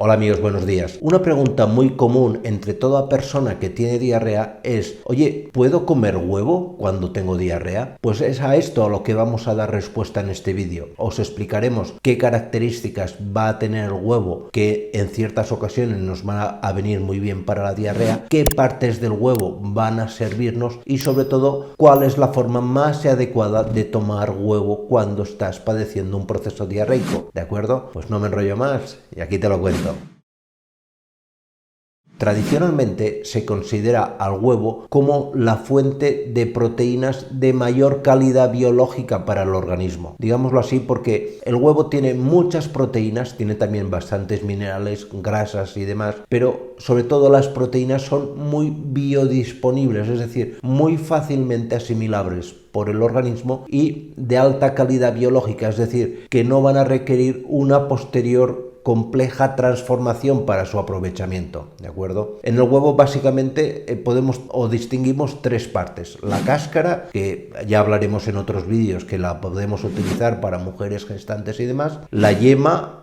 Hola amigos, buenos días. Una pregunta muy común entre toda persona que tiene diarrea es: oye, ¿puedo comer huevo cuando tengo diarrea? Pues es a esto a lo que vamos a dar respuesta en este vídeo. Os explicaremos qué características va a tener el huevo que en ciertas ocasiones nos van a venir muy bien para la diarrea, qué partes del huevo van a servirnos y sobre todo cuál es la forma más adecuada de tomar huevo cuando estás padeciendo un proceso diarreico. ¿De acuerdo? Pues no me enrollo más y aquí te lo cuento. Tradicionalmente se considera al huevo como la fuente de proteínas de mayor calidad biológica para el organismo. Digámoslo así porque el huevo tiene muchas proteínas, tiene también bastantes minerales, grasas y demás, pero sobre todo las proteínas son muy biodisponibles, es decir, muy fácilmente asimilables por el organismo y de alta calidad biológica, es decir, que no van a requerir una posterior compleja transformación para su aprovechamiento, ¿de acuerdo? En el huevo básicamente podemos o distinguimos tres partes: la cáscara, que ya hablaremos en otros vídeos que la podemos utilizar para mujeres gestantes y demás; la yema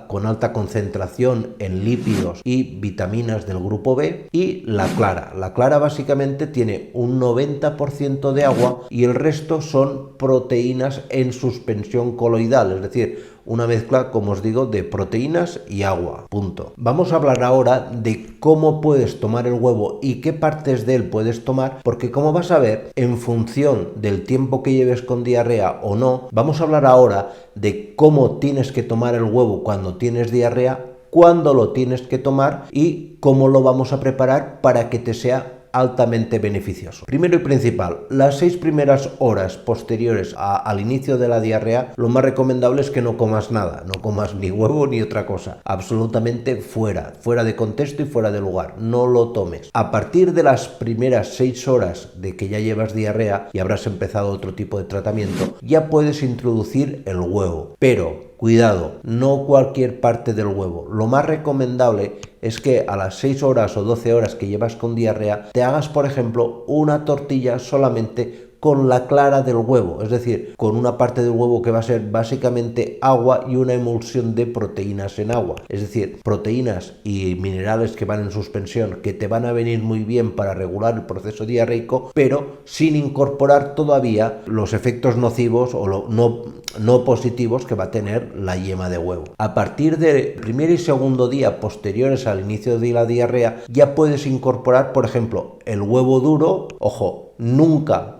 con alta concentración en lípidos y vitaminas del grupo B; y la clara. La clara básicamente tiene un 90% de agua y el resto son proteínas en suspensión coloidal, es decir, una mezcla, como os digo, de proteínas y agua, punto. Vamos a hablar ahora de cómo puedes tomar el huevo y qué partes de él puedes tomar, porque como vas a ver, en función del tiempo que lleves con diarrea o no, vamos a hablar ahora de cómo tienes que tomar el huevo cuando tienes diarrea, cuándo lo tienes que tomar y cómo lo vamos a preparar para que te sea altamente beneficioso. Primero y principal, las 6 primeras horas posteriores al inicio de la diarrea, lo más recomendable es que no comas nada, no comas ni huevo ni otra cosa, absolutamente fuera de contexto y fuera de lugar, no lo tomes. A partir de las primeras 6 horas de que ya llevas diarrea y habrás empezado otro tipo de tratamiento, ya puedes introducir el huevo, pero cuidado, no cualquier parte del huevo. Lo más recomendable es que a las 6 horas o 12 horas que llevas con diarrea te hagas, por ejemplo, una tortilla solamente con la clara del huevo, es decir, con una parte del huevo que va a ser básicamente agua y una emulsión de proteínas en agua, es decir, proteínas y minerales que van en suspensión, que te van a venir muy bien para regular el proceso diarreico, pero sin incorporar todavía los efectos nocivos o no positivos que va a tener la yema de huevo. A partir del primer y segundo día posteriores al inicio de la diarrea ya puedes incorporar, por ejemplo, el huevo duro. Ojo, nunca,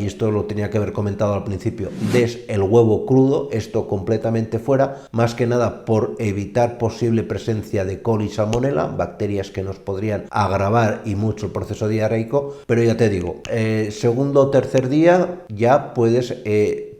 y esto lo tenía que haber comentado al principio, des el huevo crudo, esto completamente fuera, más que nada por evitar posible presencia de coli y salmonela, bacterias que nos podrían agravar y mucho el proceso diarreico, pero ya te digo, segundo o tercer día ya puedes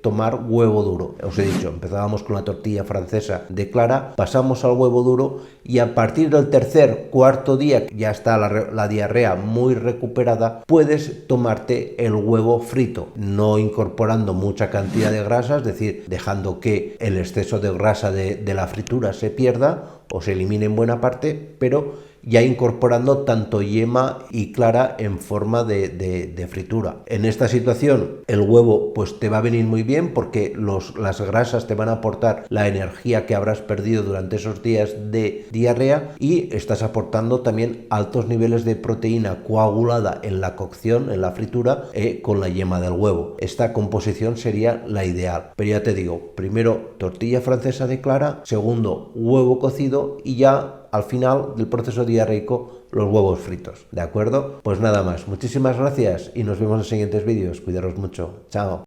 tomar huevo duro. Os he dicho, empezábamos con la tortilla francesa de clara, pasamos al huevo duro y a partir del tercer, cuarto día, que ya está la diarrea muy recuperada, puedes tomarte el huevo frito, no incorporando mucha cantidad de grasa, es decir, dejando que el exceso de grasa de la fritura se pierda o se elimine en buena parte, pero ya incorporando tanto yema y clara en forma de fritura. En esta situación el huevo pues te va a venir muy bien porque las grasas te van a aportar la energía que habrás perdido durante esos días de diarrea y estás aportando también altos niveles de proteína coagulada en la cocción, en la fritura, con la yema del huevo. Esta composición sería la ideal, pero ya te digo, primero tortilla francesa de clara, segundo huevo cocido y ya al final del proceso diarreico los huevos fritos, ¿de acuerdo? Pues nada más, muchísimas gracias y nos vemos en los siguientes vídeos. Cuidaros mucho, chao.